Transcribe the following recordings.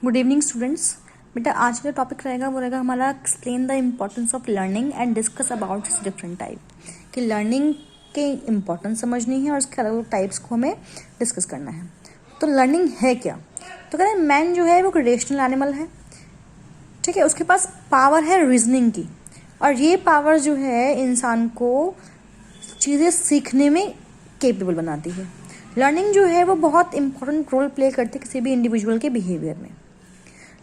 Good evening students. बेटा आज का टॉपिक रहेगा वो रहेगा हमारा explain the importance of learning and discuss about it's different type. कि लर्निंग के इम्पोर्टेंस समझनी है और उसके अलग अलग टाइप्स को हमें डिस्कस करना है। तो लर्निंग है क्या? तो कह रहे हैं मैन जो है वो एक रेशनल एनिमल है, ठीक है। उसके पास पावर है रीजनिंग की, और ये पावर जो है इंसान को चीज़ें सीखने में केपेबल बनाती है। लर्निंग जो है वो बहुत इंपॉर्टेंट रोल प्ले करती है किसी भी इंडिविजुअल के बिहेवियर में।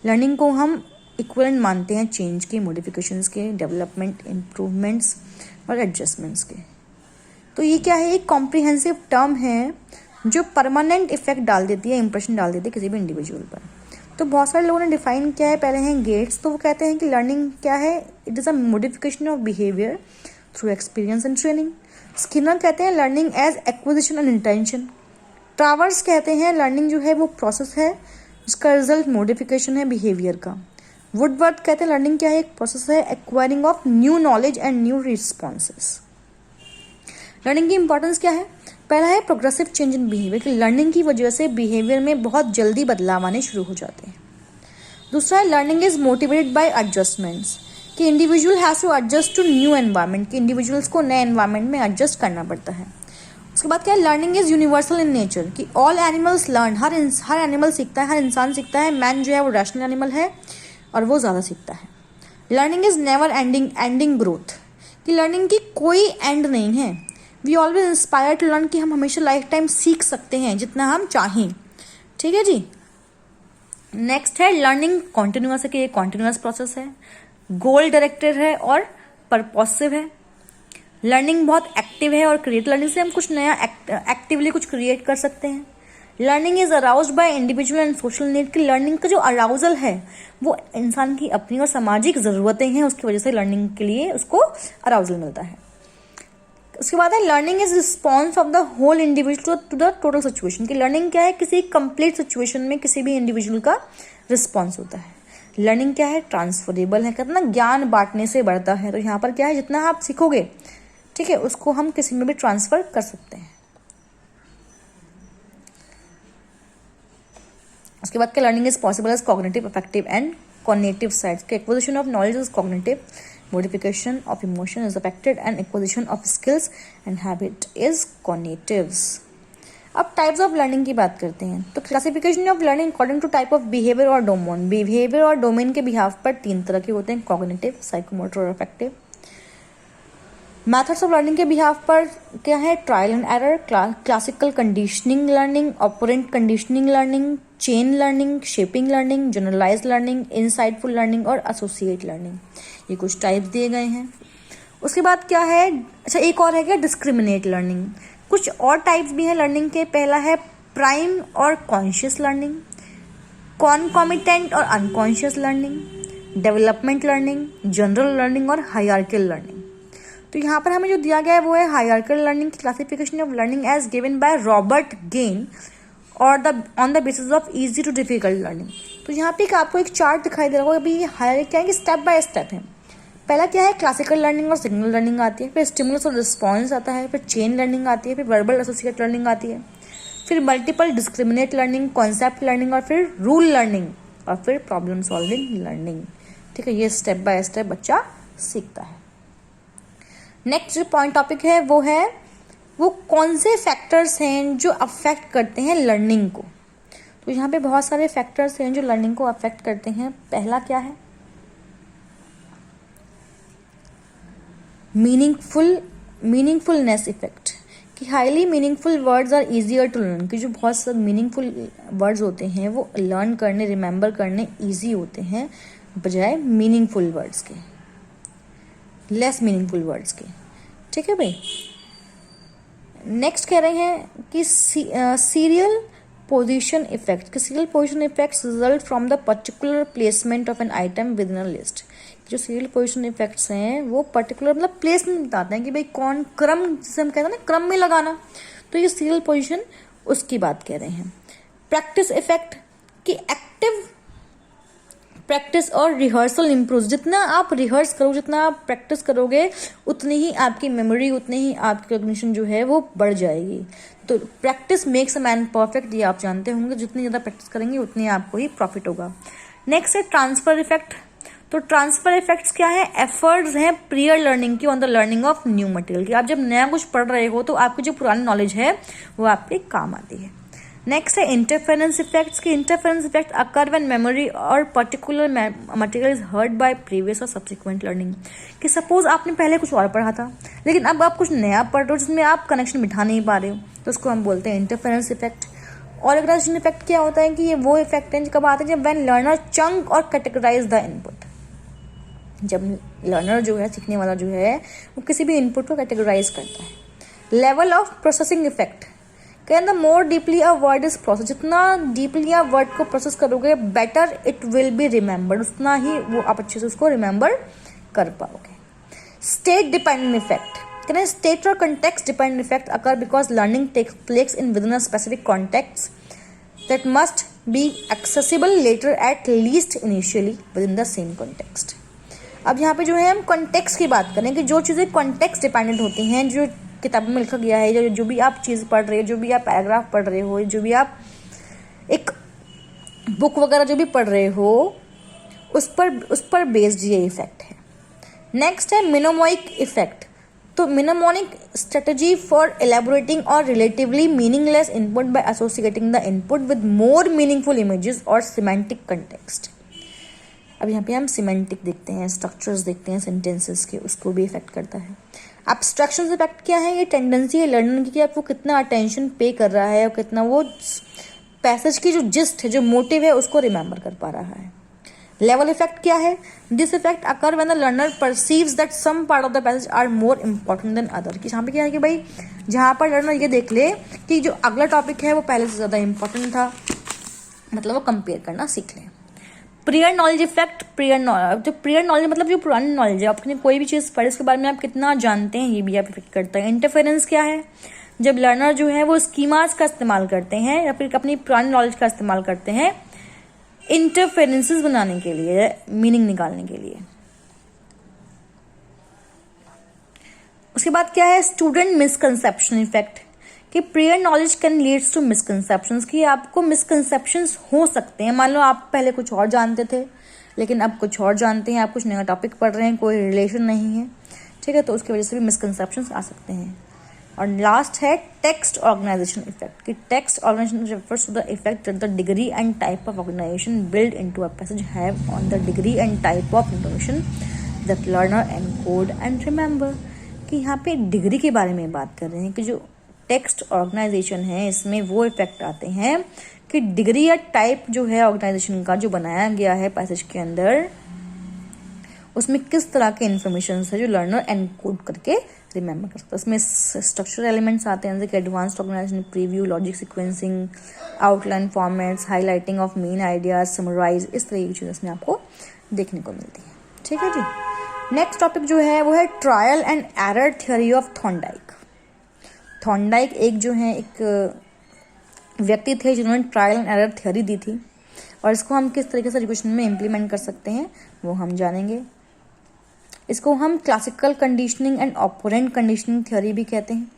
लर्निंग को हम इक्वलेंट मानते हैं चेंज के, मॉडिफिकेशंस के, डेवलपमेंट, इम्प्रूवमेंट्स और एडजस्टमेंट्स के। तो ये क्या है? एक कॉम्प्रिहेंसिव टर्म है जो परमानेंट इफेक्ट डाल देती है, इंप्रेशन डाल देती है किसी भी इंडिविजुअल पर। तो बहुत सारे लोगों ने डिफाइन किया है, पहले हैं गेट्स। तो वो कहते हैं कि लर्निंग क्या है? It is a modification of behaviour through experience and training. Skinner कहते हैं learning as acquisition and intention. Travers कहते हैं लर्निंग जो है वो प्रोसेस है जिसका रिजल्ट मॉडिफिकेशन है बिहेवियर का। वुडवर्थ कहते हैं लर्निंग क्या है? एक प्रोसेस है acquiring of new knowledge and new responses. Learning की इंपॉर्टेंस क्या है? पहला है प्रोग्रेसिव चेंज इन बिहेवियर, कि लर्निंग की वजह से बिहेवियर में बहुत जल्दी बदलाव आने शुरू हो जाते हैं। दूसरा है learning is motivated by adjustments, कि individual has to adjust to new environment, कि इंडिविजुअल्स को नए एनवायरनमेंट में एडजस्ट करना पड़ता है। उसके बाद क्या है? Learning is universal in nature, कि ऑल एनिमल्स लर्न, हर एनिमल सीखता है, हर इंसान सीखता है। मैन जो है वो रैशनल एनिमल है और वो ज़्यादा सीखता है। Learning is never ending growth, कि लर्निंग की कोई एंड नहीं है। We always inspire to learn, कि हम हमेशा लाइफ टाइम सीख सकते हैं जितना हम चाहें, ठीक है जी। नेक्स्ट है लर्निंग कॉन्टिन्यूअस है, कि ये कॉन्टिन्यूअस प्रोसेस है, गोल डायरेक्टेड है और परपोसिव है। लर्निंग बहुत एक्टिव है और क्रिएट, लर्निंग से हम कुछ नया एक्टिवली कुछ क्रिएट कर सकते हैं। Learning is aroused by individual and social need, की लर्निंग का जो अराउजल है वो इंसान की अपनी और सामाजिक ज़रूरतें हैं, उसकी वजह से लर्निंग के लिए उसको अराउजल मिलता है। उसके बाद है learning is response of the whole individual to the total situation, की लर्निंग क्या है? किसी कंप्लीट सिचुएशन में किसी भी इंडिविजुअल का रिस्पॉन्स होता है। लर्निंग क्या है? ट्रांसफरेबल है, कितना ज्ञान बांटने से बढ़ता है। तो यहाँ पर क्या है? जितना आप सीखोगे, ठीक है, उसको हम किसी में भी ट्रांसफर कर सकते हैं। उसके बाद क्या? Learning is possible as cognitive, affective and cognitive sides, के acquisition of knowledge is cognitive, modification of emotion is affected and acquisition of skills and habit is cognitives। अब टाइप्स ऑफ लर्निंग की बात करते हैं। तो classification of learning according to type of behaviour और domain. Behaviour और domain के behalf पर तीन तरह के होते हैं, कॉग्निटिव, साइकोमोटर और अफेक्टिव। मेथड्स ऑफ लर्निंग के बिहाफ पर क्या है? Trial and error, classical conditioning learning, operant conditioning learning, chain learning, shaping learning, generalize learning, insightful learning और एसोसिएट लर्निंग। ये कुछ टाइप्स दिए गए हैं। उसके बाद क्या है? अच्छा, एक और है क्या? Discriminate learning. कुछ और टाइप्स भी हैं लर्निंग के। पहला है प्राइम और कॉन्शियस लर्निंग, कॉन्कॉमिटेंट और unconscious learning, development learning, general learning और हायरार्किकल लर्निंग। तो यहाँ पर हमें जो दिया गया है वो है हायरार्किकल लर्निंग की classification of learning as given by Robert Gagne और on the basis of easy to difficult learning. तो यहाँ पे आपको एक चार्ट दिखाई दे रहा होगा। अभी ये हायरार्की क्या है कि स्टेप बाय स्टेप है। पहला क्या है? क्लासिकल लर्निंग और सिग्नल लर्निंग आती है, फिर स्टिमुलस और रिस्पॉन्स आता है, फिर चेन लर्निंग आती है, फिर वर्बल एसोसिएट लर्निंग आती है, फिर multiple discriminate learning, concept learning और फिर रूल लर्निंग और फिर प्रॉब्लम सॉल्विंग लर्निंग, ठीक है। ये स्टेप बाय स्टेप बच्चा सीखता है। नेक्स्ट जो पॉइंट टॉपिक है वो कौन से फैक्टर्स हैं जो अफेक्ट करते हैं लर्निंग को। तो यहाँ पे बहुत सारे फैक्टर्स हैं जो लर्निंग को अफेक्ट करते हैं। पहला क्या है? मीनिंगफुलनेस इफेक्ट, कि highly meaningful words are easier to learn, कि जो बहुत सारे मीनिंगफुल वर्ड्स होते हैं वो लर्न करने, रिमेंबर करने ईजी होते हैं बजाय मीनिंगफुल वर्ड्स के, लेस मीनिंगफुल वर्ड्स के, ठीक है भाई। नेक्स्ट कह रहे हैं कि सीरियल पोजीशन इफेक्ट, कि serial position effects result from the particular placement of an item with in a list. जो सीरियल पोजीशन इफेक्ट्स हैं वो पर्टिकुलर मतलब प्लेसमेंट बताते हैं कि भाई कौन क्रम, जिसे हम कहते हैं ना क्रम में लगाना, तो ये सीरियल पोजीशन उसकी बात कह रहे हैं। प्रैक्टिस इफेक्ट, कि एक्टिव प्रैक्टिस और रिहर्सल इम्प्रूव, जितना आप रिहर्स करोगे, जितना आप प्रैक्टिस करोगे, उतनी ही आपकी मेमोरी, उतनी ही आपकी कॉग्निशन जो है वो बढ़ जाएगी। तो practice makes a man perfect, ये आप जानते होंगे, जितनी ज़्यादा प्रैक्टिस करेंगे उतनी आपको ही प्रॉफिट होगा। नेक्स्ट है ट्रांसफर इफेक्ट। तो ट्रांसफर इफेक्ट्स क्या है? एफर्ट्स हैं प्रियर लर्निंग की on the learning of new material की। आप जब नया कुछ पढ़ रहे हो तो आपकी जो पुरानी नॉलेज है वो आपके काम आती है। नेक्स्ट है इंटरफेरेंस इफेक्ट्स की। Interference effect occur when memory और particular material is hurt by previous और सब्सिक्वेंट लर्निंग। कि सपोज आपने पहले कुछ और पढ़ा था लेकिन अब आप कुछ नया पढ़ रहे हो जिसमें आप कनेक्शन बिठा नहीं पा रहे हो, तो उसको हम बोलते हैं इंटरफेरेंस इफेक्ट। ऑर्गेनाइजेशन इफेक्ट क्या होता है कि ये वो इफेक्ट है कब आते हैं जब व्हेन लर्नर चंक और कैटेगराइज द इनपुट। जब लर्नर जो है, सीखने वाला जो है, वो किसी भी इनपुट को कैटेगराइज करता है। लेवल ऑफ प्रोसेसिंग इफेक्ट, कहते हैं the more deeply a word is process, जितना डीपली आप वर्ड को प्रोसेस करोगे better it will be remembered, उतना ही वो आप अच्छे से उसको रिमेंबर कर पाओगे। स्टेट डिपेंडेंट इफेक्ट, कहते हैं स्टेट और context dependent effect occur because learning takes place in within a specific context that must be accessible later at least initially within the same context. अब यहाँ पे जो है हम context की बात करें कि जो चीज़ें कॉन्टेक्स्ट डिपेंडेंट होती हैं, जो किताब में लिखा गया है, जो भी आप चीज़ पढ़ रहे हो, जो भी आप पैराग्राफ पढ़ रहे हो, जो भी आप एक बुक वगैरह जो भी पढ़ रहे हो, उस पर बेस्ड ये इफेक्ट है। नेक्स्ट है मिनोमोइक इफेक्ट। तो मिनोमोनिक स्ट्रेटजी फॉर एलेबोरेटिंग और relatively meaningless input by associating the input with more meaningful images और सिमेंटिक कंटेक्स्ट। अब यहाँ पे हम सिमेंटिक देखते हैं, स्ट्रक्चर्स देखते हैं सेंटेंसेस के, उसको भी इफेक्ट करता है। एब्स्ट्रैक्शन इफेक्ट क्या है? ये टेंडेंसी है लर्नर की कि आपको कितना अटेंशन पे कर रहा है और कितना वो पैसेज की जो जिस्ट है, जो मोटिव है, उसको रिमेंबर कर पा रहा है। लेवल इफेक्ट क्या है? This effect occur when the learner perceives that some part of the passage are more important than other. कि यहाँ पे क्या है कि भाई जहाँ पर लर्नर ये देख ले कि जो अगला टॉपिक है वो पहले से ज़्यादा इंपॉर्टेंट था, मतलब वो कंपेयर करना सीख लें। Prior knowledge effect, prior knowledge मतलब जो पुरानी नॉलेज है, आपने कोई भी चीज़ पढ़ी उसके बारे में आप कितना जानते हैं, ये भी आप इफेक्ट करता है। इंटरफेरेंस क्या है? जब लर्नर जो है वो स्कीमास का इस्तेमाल करते हैं या फिर अपनी पुरानी नॉलेज का इस्तेमाल करते हैं इंटरफेरेंसेस बनाने के लिए, मीनिंग निकालने के लिए। उसके बाद क्या है? स्टूडेंट मिसकंसेप्शन इफेक्ट, कि prior knowledge can leads to misconceptions, कि आपको मिसकंसेप्शंस हो सकते हैं। मान लो आप पहले कुछ और जानते थे लेकिन अब कुछ और जानते हैं, आप कुछ नया टॉपिक पढ़ रहे हैं, कोई रिलेशन नहीं है, ठीक है, तो उसकी वजह से भी मिसकंसेप्शंस आ सकते हैं। और लास्ट है टेक्स्ट ऑर्गेनाइजेशन इफेक्ट, कि text organization refers to the effect that the degree and type of organization build into a passage have on the degree and type of information that learner encode and remember. कि यहाँ पे degree के बारे में बात कर रहे हैं कि जो टेक्स्ट ऑर्गेनाइजेशन है इसमें वो इफेक्ट आते हैं कि डिग्री या टाइप जो है ऑर्गेनाइजेशन का जो बनाया गया है पैसेज के अंदर, उसमें किस तरह के इन्फॉर्मेशन है जो लर्नर एनकोड करके रिमेंबर कर सकता है। उसमें स्ट्रक्चरल एलिमेंट्स आते हैं जैसे कि advanced organization, preview, logic sequencing, outline formats, highlighting of main ideas, summarize, इस तरह की चीज़ें इसमें आपको देखने को मिलती है। ठीक है जी। नेक्स्ट टॉपिक जो है वो है trial and error theory of Thorndike. Thorndike एक जो है एक व्यक्ति थे जिन्होंने ट्रायल एंड एरर थ्योरी दी थी, और इसको हम किस तरीके से एजुकेशन में इम्प्लीमेंट कर सकते हैं वो हम जानेंगे। इसको हम classical conditioning and operant conditioning theory भी कहते हैं।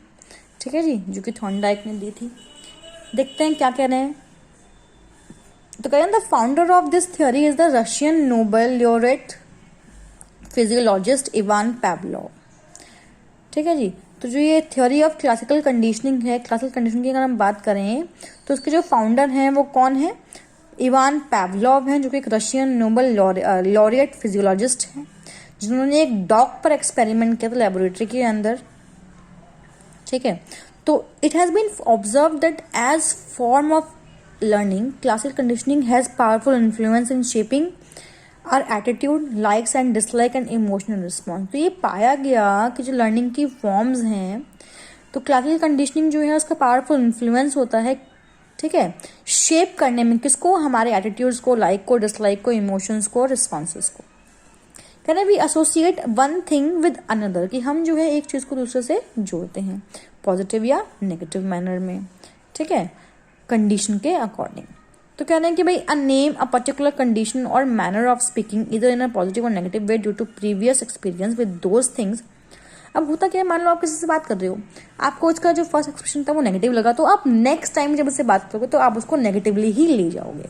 ठीक है जी, जो कि थॉर्नडाइक ने दी थी। देखते हैं क्या कह रहे हैं। तो कह रहे हैं the founder of this theory is the Russian Nobel laureate physiologist Ivan Pavlov. ठीक है जी। तो जो ये थ्योरी ऑफ क्लासिकल कंडीशनिंग है, क्लासिकल कंडीशनिंग की अगर हम बात करें तो उसके जो फाउंडर हैं वो कौन है? इवान पावलोव हैं, जो कि एक रशियन नोबेल लॉरिएट फिजियोलॉजिस्ट हैं, जिन्होंने एक डॉग पर एक्सपेरिमेंट किया था लेबोरेटरी के अंदर। ठीक है। तो it has been observe that as form of learning classical conditioning has powerful influence in shaping our attitude, likes and dislike and emotional response. तो ये पाया गया कि जो लर्निंग की फॉर्म्स हैं तो क्लासिकल कंडीशनिंग जो है उसका पावरफुल इन्फ्लुएंस होता है, ठीक है, शेप करने में किसको? हमारे एटीट्यूड्स को, लाइक को, डिसलाइक को, इमोशंस को, रिस्पॉन्सेस को। कहना we associate one thing with another, कि हम जो है एक चीज़ को दूसरे से जोड़ते हैं पॉजिटिव या नेगेटिव मैनर में, ठीक है, कंडीशन के अकॉर्डिंग। तो कह रहे हैं कि भाई a name a particular condition और मैनर ऑफ स्पीकिंग इधर इन अ पॉजिटिव और negative way due to previous experience with those things. अब होता क्या है, मान लो आप किसी से बात कर रहे हो, आपको उसका जो फर्स्ट एक्सप्रेशन था वो नेगेटिव लगा, तो आप नेक्स्ट टाइम जब उससे बात करोगे तो आप उसको नेगेटिवली ही ले जाओगे।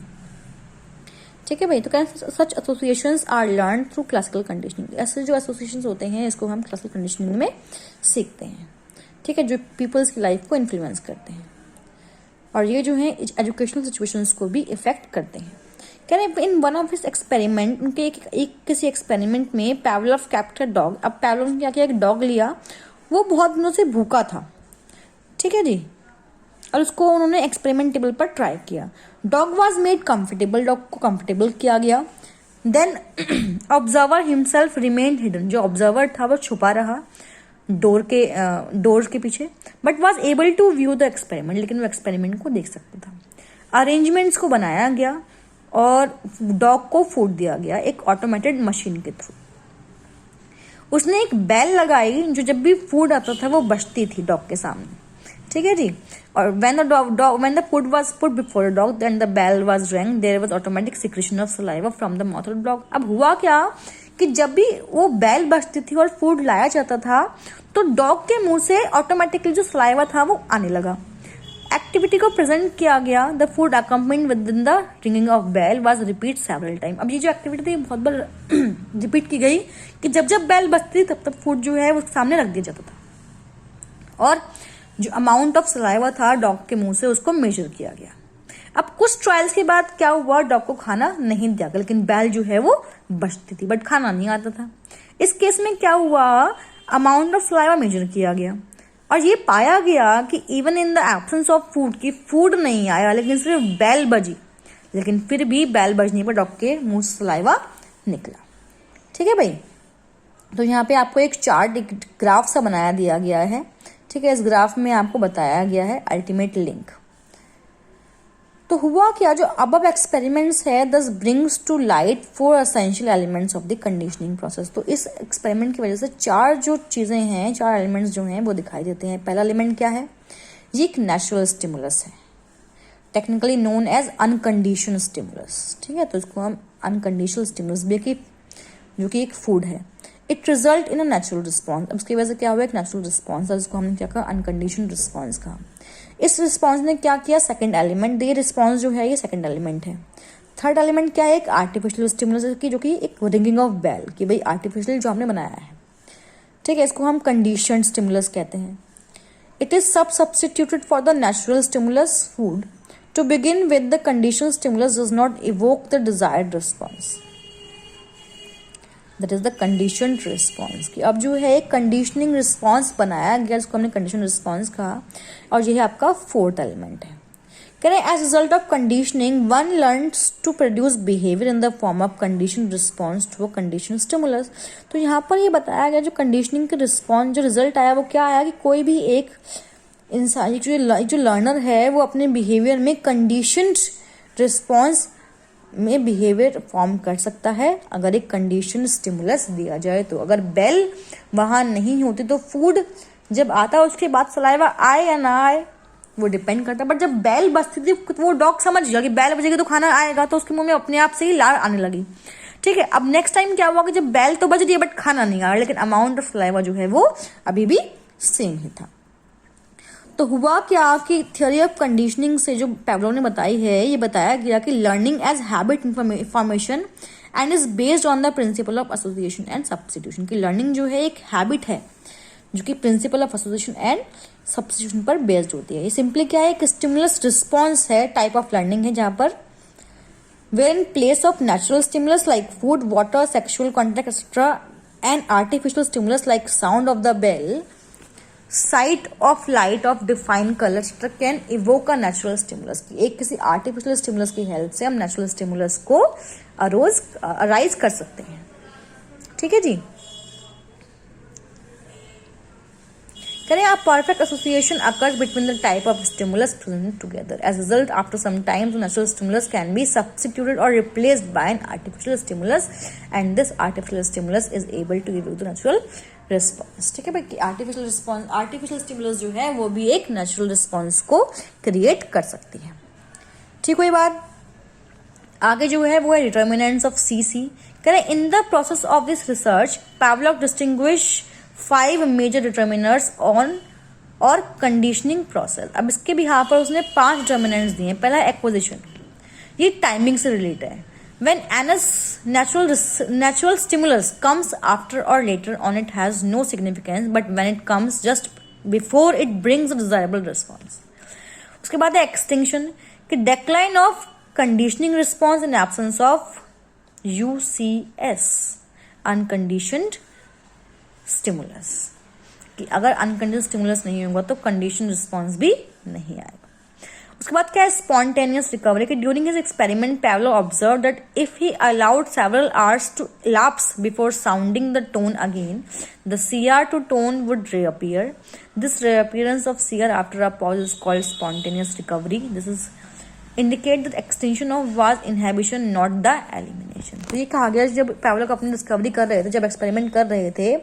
ठीक है भाई, तो कहते हैं such associations are learn through classical conditioning. ऐसे जो एसोसिएशंस होते हैं इसको हम क्लासिकल कंडीशनिंग में सीखते हैं। ठीक है, जो पीपल्स की लाइफ को इन्फ्लुएंस करते हैं और ये जो है एजुकेशनल सिचुएशंस को भी इफेक्ट करते हैं। कह रहे हैं in one of his experiment, उनके एक किसी एक्सपेरिमेंट में पैवलोव कैप्चर डॉग। अब पैवलोव ने क्या किया, एक डॉग लिया, वो बहुत दिनों से भूखा था। ठीक है जी, और उसको उन्होंने एक्सपेरिमेंट टेबल पर ट्राई किया। Dog was made comfortable, dog को कंफर्टेबल किया गया। Then observer himself remained hidden, जो ऑब्जर्वर था वो छुपा रहा डोर के पीछे, but was able to view the experiment, लेकिन वो एक्सपेरिमेंट को देख सकता था। अरेंजमेंट्स को बनाया गया और डॉग को फूड दिया गया एक ऑटोमेटेड मशीन के थ्रू। उसने एक बेल लगाई जो जब भी फूड आता था वो बजती थी डॉग के सामने। ठीक है जी, और when the food was put before the dog, then the bell was rang, there was automatic secretion of saliva from the mouth of the dog। अब हुआ क्या कि जब भी वो बेल बजती थी और फूड लाया जाता था तो डॉग के मुंह से ऑटोमेटिकली जो सलाइवा था वो आने लगा। एक्टिविटी को प्रेजेंट किया गया, the food accompanied within the ringing of bell was repeat several time. अब ये जो एक्टिविटी थी बहुत बार रिपीट की गई कि जब जब बेल बजती तब तब फूड जो है वो सामने रख दिया जाता था और जो अमाउंट ऑफ सलाइवा था डॉग के मुंह से उसको मेजर किया गया। अब कुछ ट्रायल्स के बाद क्या हुआ, डॉग को खाना नहीं दिया गया, लेकिन बेल जो है वो बजती थी बट खाना नहीं आता था। इस केस में क्या हुआ, अमाउंट ऑफ सलाइवा मेजर किया गया और ये पाया गया कि even in the absence of food, की फूड नहीं आया लेकिन सिर्फ बेल बजी, लेकिन फिर भी बेल बजने पर डॉग के मुंह से सलाइवा निकला। ठीक है भाई, तो यहाँ पे आपको एक चार्ट, एक ग्राफ सा बनाया दिया गया है। ठीक है, इस ग्राफ में आपको बताया गया है अल्टीमेट लिंक। तो हुआ क्या, जो अब एक्सपेरिमेंट्स है thus brings to light 4 essential elements of the conditioning process. तो इस एक्सपेरिमेंट की वजह से 4 जो चीजें हैं, 4 एलिमेंट्स जो हैं वो दिखाई देते हैं। पहला एलिमेंट क्या है, ये एक नेचुरल स्टिमुलस है, technically known as unconditional stimulus. ठीक है, तो इसको हम अनकंडीशनल स्टिमुलस भी, जो कि एक फूड है। It result in a natural response. अब उसकी वजह से क्या हुआ, एक नेचुरल रिस्पॉन्स है, जिसको हमने क्या कहा, अनकंडीशनल रिस्पॉन्स कहा। इस रिस्पॉन्स ने क्या किया, सेकंड एलिमेंट, ये रिस्पॉन्स जो है ये सेकंड एलिमेंट है। थर्ड एलिमेंट क्या है, एक आर्टिफिशियल स्टिमुलस की, जो कि एक रिंगिंग ऑफ बेल, कि भाई आर्टिफिशियल जो हमने बनाया है। ठीक है, इसको हम कंडीशनड स्टिमुलस कहते हैं। It is substituted for the natural stimulus food. To begin with the conditional stimulus does not evoke the desired response, that is the conditioned response. की अब जो है एक कंडीशनिंग रिस्पॉन्स बनाया गया, जिसको हमने कंडीशनल रिस्पॉन्स कहा, और ये है आपका फोर्थ एलिमेंट है। कह रहे हैं as result of conditioning one learns to produce behaviour in the form of condition response to a conditional stimulus. तो यहाँ पर ये बताया गया जो कंडीशनिंग के रिस्पॉन्स, जो रिजल्ट आया वो क्या आया कि कोई भी एक इंसान, जो लर्नर है वो अपने बिहेवियर में कंडीशनड रिस्पॉन्स में बिहेवियर फॉर्म कर सकता है अगर एक कंडीशन स्टिमुलस दिया जाए। तो अगर बेल वहां नहीं होती तो फूड जब आता है उसके बाद सलाइवा आए या ना आए वो डिपेंड करता है, बट जब बेल बजती थी वो डॉग समझ गया कि बेल बजेगी तो खाना आएगा, तो उसके मुंह में अपने आप से ही लार आने लगी। ठीक है, अब नेक्स्ट टाइम क्या हुआ कि जब बेल तो बज रही है बट खाना नहीं आ रहा, लेकिन अमाउंट ऑफ सलाइवा जो है वो अभी भी सेम ही था। तो हुआ क्या कि थ्योरी ऑफ कंडीशनिंग से जो पैवलोव ने बताई है, ये बताया गया कि learning as habit formation and is based on the principle of association and substitution. की लर्निंग जो है एक हैबिट है जो कि principle of association and substitution पर बेस्ड होती है। ये सिंपली क्या है, एक स्टिमुलस रिस्पॉन्स है, टाइप ऑफ लर्निंग है, जहां पर wherein place of natural stimulus like food, water, sexual contact etcetera and artificial stimulus like sound of the bell, site of light of defined colour can evoke a natural stimulus. की एक किसी artificial stimulus की help से हम natural stimulus को arise कर सकते हैं। ठीक है जी, करें आप perfect association occurs between the type of stimulus present together. As a result, after some time, the natural stimulus can be substituted or replaced by an artificial stimulus, and this artificial stimulus is able to give you the natural response. ठीक है भाई, artificial stimulus जो है वो भी एक natural response को create कर सकती है। ठीक हुई बात। आगे जो है वो है डिटर्मिनेंट्स ऑफ सीसी। कह रहे in the process of this research Pavlov distinguish 5 major determiners on और कंडीशनिंग प्रोसेस। अब इसके बिहाफ पर उसने 5 डिटर्मिनेंट्स दिए। पहला एक्विजिशन, ये टाइमिंग से रिलेटेड है। When anus natural stimulus comes after or later on, it has no significance, but when it comes just before, it brings a desirable response. उसके बाद है extinction, कि decline of conditioning response in absence of UCS, unconditioned stimulus, कि अगर unconditioned stimulus नहीं होगा तो conditioned response भी नहीं आएगा। उसके बाद क्या है स्पॉन्टेनियस रिकवरी, कि during his experiment Pavlov observe that if he allowed several hours to elapse before sounding the tone again, the CR to tone would reappear. This reappearance of CR after a pause is called spontaneous recovery. This is indicate that extinction of was inhibition, not the elimination. तो ये कहा गया जब Pavlov अपनी discovery कर रहे थे, जब एक्सपेरिमेंट कर रहे थे,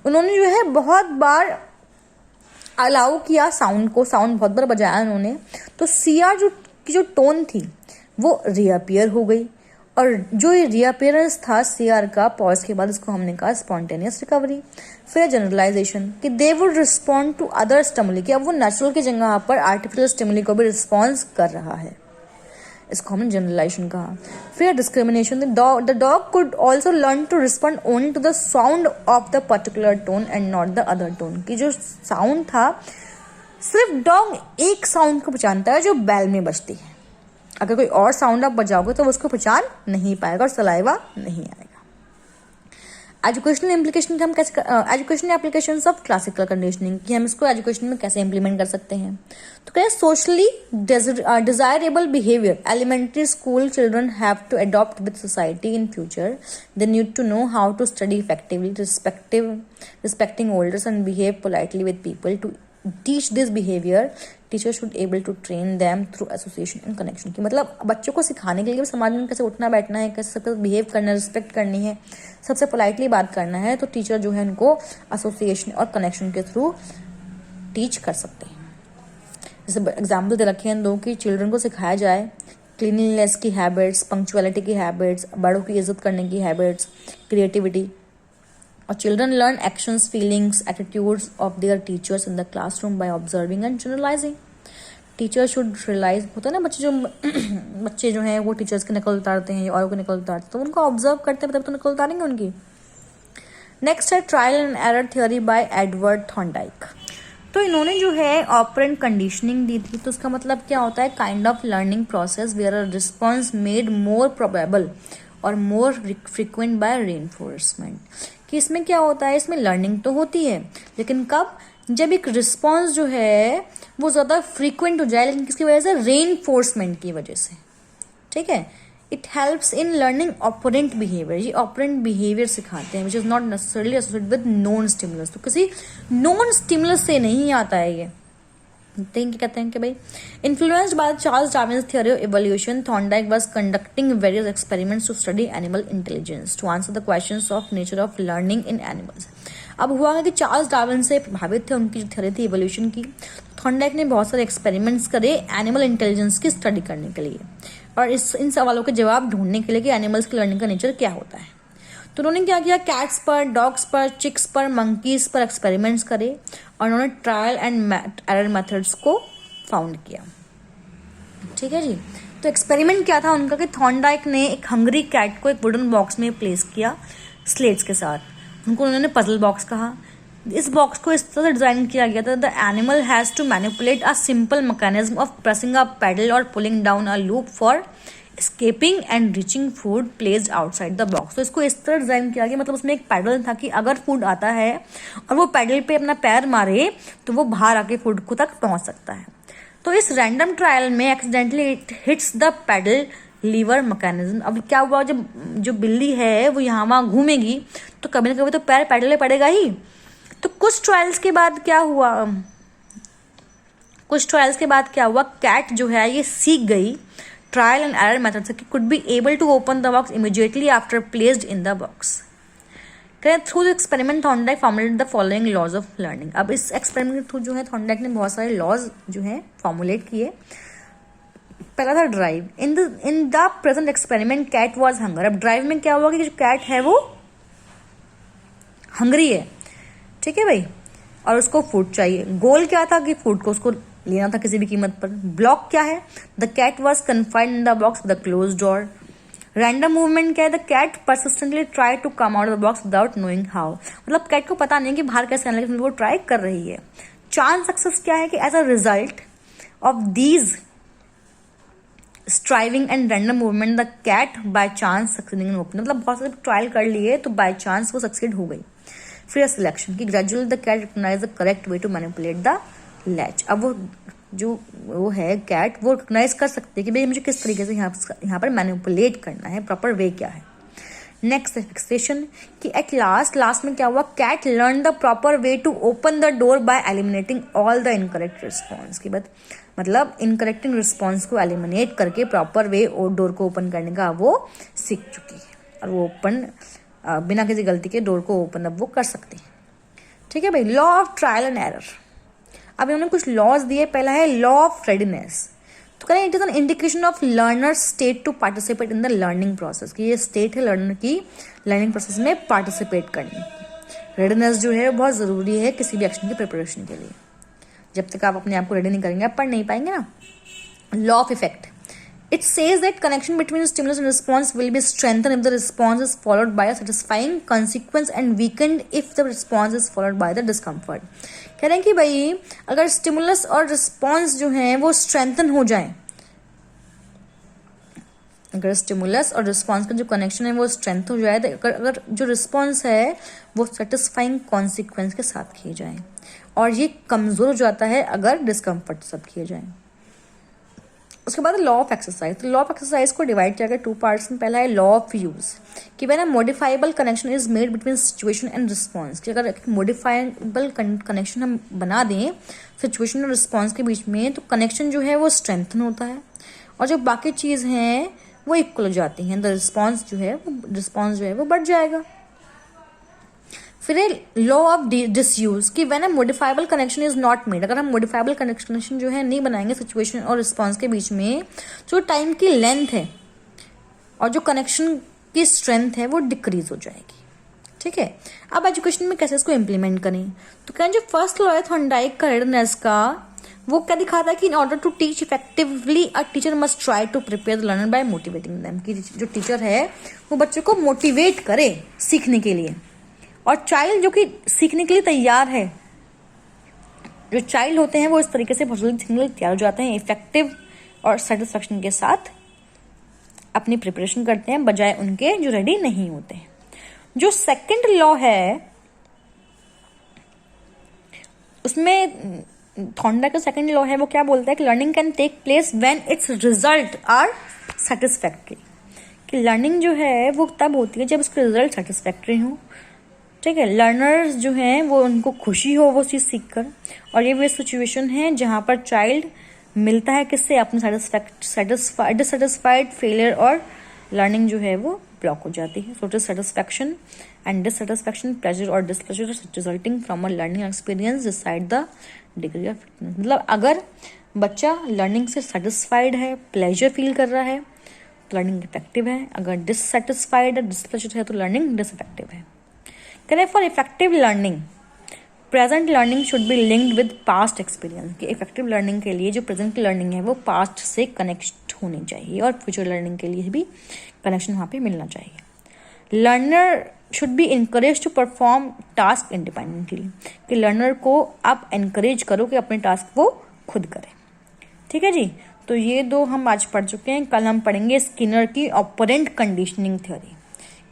उन्होंने जो है बहुत बार अलाउ किया साउंड को, साउंड बहुत बार बजाया उन्होंने, तो सीआर की जो टोन थी वो रीअपियर हो गई। और जो ये रीअपियरेंस था सीआर का पॉज के बाद, इसको हमने कहा स्पॉन्टेनियस रिकवरी। फिर जनरलाइजेशन, कि they would respond to other stimuli, कि अब वो नेचुरल की जगह पर आर्टिफिशियल स्टिमुली को भी रिस्पॉन्स कर रहा है, इसको हमने जनरलाइजेशन कहा। फिर discrimination, the dog could also learn to respond only to the sound of the particular tone and not the other tone, कि जो साउंड था सिर्फ डॉग एक साउंड को पहचानता है जो बैल में बजती है। अगर कोई और साउंड आप बजाओगे तो वो उसको पहचान नहीं पाएगा और सलाइवा नहीं आएगा। एजुकेशनल इम्प्लीकेशन हम कैसे, educational applications of classical conditioning, कि हम इसको एजुकेशन में कैसे इंप्लीमेंट कर सकते हैं। तो क्या है socially desirable behaviour elementary school children have to adopt with society in future. They need to know how to study effectively respecting olders and behave politely with people. To teach this behaviour teacher should able to train them through association and connection, की मतलब बच्चों को सिखाने के लिए समाज में कैसे उठना बैठना है, कैसे सबसे बिहेव करना है, रिस्पेक्ट करनी है, सबसे पोलाइटली बात करना है, तो टीचर जो है उनको एसोसिएशन और कनेक्शन के थ्रू टीच कर सकते हैं। जैसे एग्जाम्पल दे रखे हैं दो, कि चिल्ड्रन को सिखाया जाए क्लीनलीनेस की हैबिट्स, पंक्चुअलिटी की हैबिट्स, बड़ों की इज्जत करने की हैबिट्स, क्रिएटिविटी। और children learn actions, feelings, attitudes of their teachers in the classroom by observing and generalizing. Teacher should realize, होता है ना बच्चे जो हैं वो टीचर्स की नकल उतारते हैं और को नकल उतारते हैं, तो उनको ऑब्जर्व करते हैं तब तो नकल उतारेंगे उनकी। नेक्स्ट है trial and error theory by Edward Thorndike. तो इन्होंने जो है ऑपरेंट कंडीशनिंग दी थी, तो उसका मतलब क्या होता है kind of learning process where a response made more probable और मोर फ्रिक्वेंट बाय रीइंफोर्समेंट। कि इसमें क्या होता है, इसमें लर्निंग तो होती है लेकिन कब, जब एक रिस्पॉन्स जो है वो ज़्यादा फ्रीक्वेंट हो जाए, लेकिन किसकी वजह से, रेनफोर्समेंट की वजह से। ठीक है, it helps in learning operant behaviour, ये ऑपरेंट बिहेवियर सिखाते हैं which is not necessarily associated with non stimulus. तो किसी नॉन स्टिमुलस से नहीं आता है ये। कहते हैं कि भाई influenced by Charles Darwin's theory of evolution, Thorndike was conducting various experiments to study animal intelligence to answer the questions of nature of learning in animals. अब हुआ है कि चार्ल्स डार्विन से प्रभावित थे, उनकी जो थ्योरी थी इवोल्यूशन की, थॉर्नडाइक ने बहुत सारे एक्सपेरिमेंट्स करे एनिमल इंटेलिजेंस की स्टडी करने के लिए और इन सवालों के जवाब ढूंढने के लिए कि एनिमल्स की लर्निंग का नेचर क्या होता है। तो उन्होंने क्या किया, कैट्स पर, डॉग्स पर, चिक्स पर, मंकीज पर एक्सपेरिमेंट्स करे और उन्होंने ट्रायल एंड एरर मेथड्स को फाउंड किया। ठीक है जी। तो एक्सपेरिमेंट क्या था उनका कि थॉर्नडाइक ने एक हंगरी कैट को एक वुडन बॉक्स में प्लेस किया स्लेट्स के साथ, उनको उन्होंने पजल बॉक्स कहा। इस बॉक्स को इस तरह से डिजाइन किया गया था, the animal has to manipulate a simple mechanism of pressing a pedal और pulling down a loop for escaping and reaching food placed outside the box। तो इसको इस तरह डिजाइन किया गया, मतलब उसमें एक पैडल था कि अगर फूड आता है और वो पैडल पे अपना पैर मारे तो वो बाहर आके फूड को तक पहुंच सकता है। तो इस रैंडम ट्रायल में accidentally it hits the paddle lever mechanism. अब क्या हुआ, जब जो बिल्ली है वो यहाँ वहाँ घूमेगी तो कभी ना कभी तो पैर पैडल में पड़ेगा ही। तो कुछ ट्रायल्स के बाद क्या हुआ, कैट जो है ये सीख गई ट्रायल एंड एरर मेथड से, could be able to open the box immediately after placed in the box. Through the experiment Thorndike formulated the following laws of learning. अब इस एक्सपेरिमेंट के थ्रू जो है थॉर्नडाइक ने बहुत सारे लॉज जो है फॉर्मुलेट किए पहला था drive. In the present experiment cat was hunger. अब ड्राइव में क्या हुआ कि जो कैट है वो हंग्री है, ठीक है भाई, और उसको फूड चाहिए। गोल क्या था कि फूड को उसको लेना था किसी भी कीमत पर। ब्लॉक क्या है, the cat was confined in the box with the close door. Random movement क्या है, the cat persistently try to come out of the box without knowing how. मतलब कैट को पता नहीं कि बाहर कैसे आने, लेकिन वो ट्राई कर रही है। चांस सक्सेस क्या है कि as a result of these striving and random movement the cat by chance succeeding in opening. मतलब बहुत सारे ट्रायल कर लिए तो बाय चांस वो सक्सीड हो गई। फिर सिलेक्शन की gradually the cat recognize the correct way to manipulate the latch. अब वो है कैट, वो रिकॉग्नाइज कर सकती है कि भाई मुझे किस तरीके से यहाँ पर मैनिपुलेट करना है, प्रॉपर वे क्या है। नेक्स्ट फिक्सेशन कि एट लास्ट में क्या हुआ, cat learn the proper way to open the door by eliminating all the incorrect response. की बात मतलब इनकरेक्टिंग रिस्पॉन्स को एलिमिनेट करके प्रॉपर वे और डोर को ओपन करने का वो सीख चुकी है, और वो ओपन बिना किसी गलती के डोर को ओपन अप वो कर सकती है। ठीक है भाई। Law of trial and error. अब इन्होंने कुछ लॉज दिए। पहला है लॉ ऑफ रेडीनेस। तो करें it is an indication of learner state to participate in the learning process, कि ये स्टेट है लर्नर की लर्निंग प्रोसेस में पार्टिसिपेट करने की। रेडीनेस जो है बहुत ज़रूरी है किसी भी एक्शन की प्रिपरेशन के लिए। जब तक आप अपने आप को रेडी नहीं करेंगे आप पढ़ नहीं पाएंगे ना। Law of effect. It says that connection between stimulus and response will be strengthened if the response is followed by a satisfying consequence and weakened if the response is followed by the discomfort। कह रहे हैं कि भाई अगर stimulus और response जो है वो स्ट्रेंथन हो जाए, अगर स्टिमुलस और रिस्पॉन्स का जो कनेक्शन है वो स्ट्रेंथ हो जाए, तो अगर जो रिस्पॉन्स है वो सेटिस्फाइंग कॉन्सिक्वेंस के साथ किए जाए, और ये कमज़ोर हो जाता है अगर डिस्कम्फर्ट के साथ किए जाए। उसके बाद लॉ ऑफ एक्सरसाइज। तो लॉ ऑफ एक्सरसाइज को डिवाइड किया गया 2 पार्ट्स में। पहला है लॉ ऑफ यूज, कि when a modifiable connection is made between situation and response, कि अगर एक मॉडिफाइबल कनेक्शन हम बना दें सिचुएशन और रिस्पॉन्स के बीच में, तो कनेक्शन जो है वो स्ट्रेंथन होता है, और जो बाकी चीज़ हैं वो इक्वल हो जाती हैं। द रिस्पॉन्स जो है वो बढ़ जाएगा। फिर लॉ ऑफ डिसयूज, कि when a modifiable connection is not made, अगर हम मॉडिफाइबल कनेक्शन जो है नहीं बनाएंगे सिचुएशन और रिस्पॉन्स के बीच में, जो टाइम की लेंथ है और जो कनेक्शन की स्ट्रेंथ है वो डिक्रीज हो जाएगी। ठीक है। अब एजुकेशन में कैसे इसको इम्प्लीमेंट करें, तो क्या जो फर्स्ट लॉ है थॉर्नडाइक का रेडनेस का, वो क्या दिखाता है कि in order to teach effectively a teacher must try to prepare the learner by motivating them, कि जो टीचर है वो बच्चों को मोटिवेट करे सीखने के लिए। और चाइल्ड जो कि सीखने के लिए तैयार है, जो चाइल्ड होते हैं वो इस तरीके से बहुत जल्दी सीखने के लिए तैयार हो जाते हैं, इफेक्टिव और सेटिस्फैक्शन के साथ अपनी प्रिपरेशन करते हैं, बजाय उनके जो रेडी नहीं होते हैं। जो सेकंड लॉ है उसमें थॉर्नडाइक का सेकंड लॉ है, वो क्या बोलता है कि learning can take place when its result are satisfactory, कि लर्निंग जो है वो तब होती है जब उसके रिजल्ट सेटिस्फैक्ट्री हो। ठीक है। लर्नर्स जो हैं वो उनको खुशी हो वो चीज़ सीख कर, और ये वो सिचुएशन है जहाँ पर चाइल्ड मिलता है किससे, अपने डिससेटिस्फाइड फेलियर, और लर्निंग जो है वो ब्लॉक हो जाती है। सो डिससेटिस्फैक्शन एंड डिससेटिस्फैक्शन, प्लेजर और displeasure resulting from a learning experience decide the degree of fitness. मतलब अगर बच्चा लर्निंग से सेटिस्फाइड है, प्लेजर फील कर रहा है, तो लर्निंग इफेक्टिव है। अगर डिससेटिस्फाइड है, डिसप्लेजर है, तो लर्निंग डिसइफेक्टिव है। करें for effective learning, present learning should be linked with past experience, कि इफेक्टिव लर्निंग के लिए जो प्रेजेंट लर्निंग है वो पास्ट से कनेक्ट होनी चाहिए, और फ्यूचर लर्निंग के लिए भी कनेक्शन वहाँ पे मिलना चाहिए। Learner should be encourage to perform task independently, कि लर्नर को आप इनकरेज करो कि अपने टास्क वो खुद करें। ठीक है जी। तो ये 2 हम आज पढ़ चुके हैं। कल हम पढ़ेंगे स्किनर की ऑपरेंट कंडीशनिंग थ्योरी,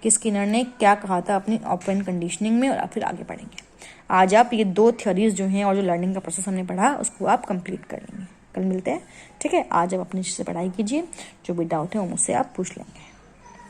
कि स्किनर ने क्या कहा था अपनी ऑपरेंट कंडीशनिंग में, और फिर आगे पढ़ेंगे। आज आप ये 2 थ्योरीज जो हैं और जो लर्निंग का प्रोसेस हमने पढ़ा उसको आप कंप्लीट कर लेंगे। कल मिलते हैं। ठीक है। आज आप अपनी से पढ़ाई कीजिए, जो भी डाउट है वो मुझसे आप पूछ लेंगे।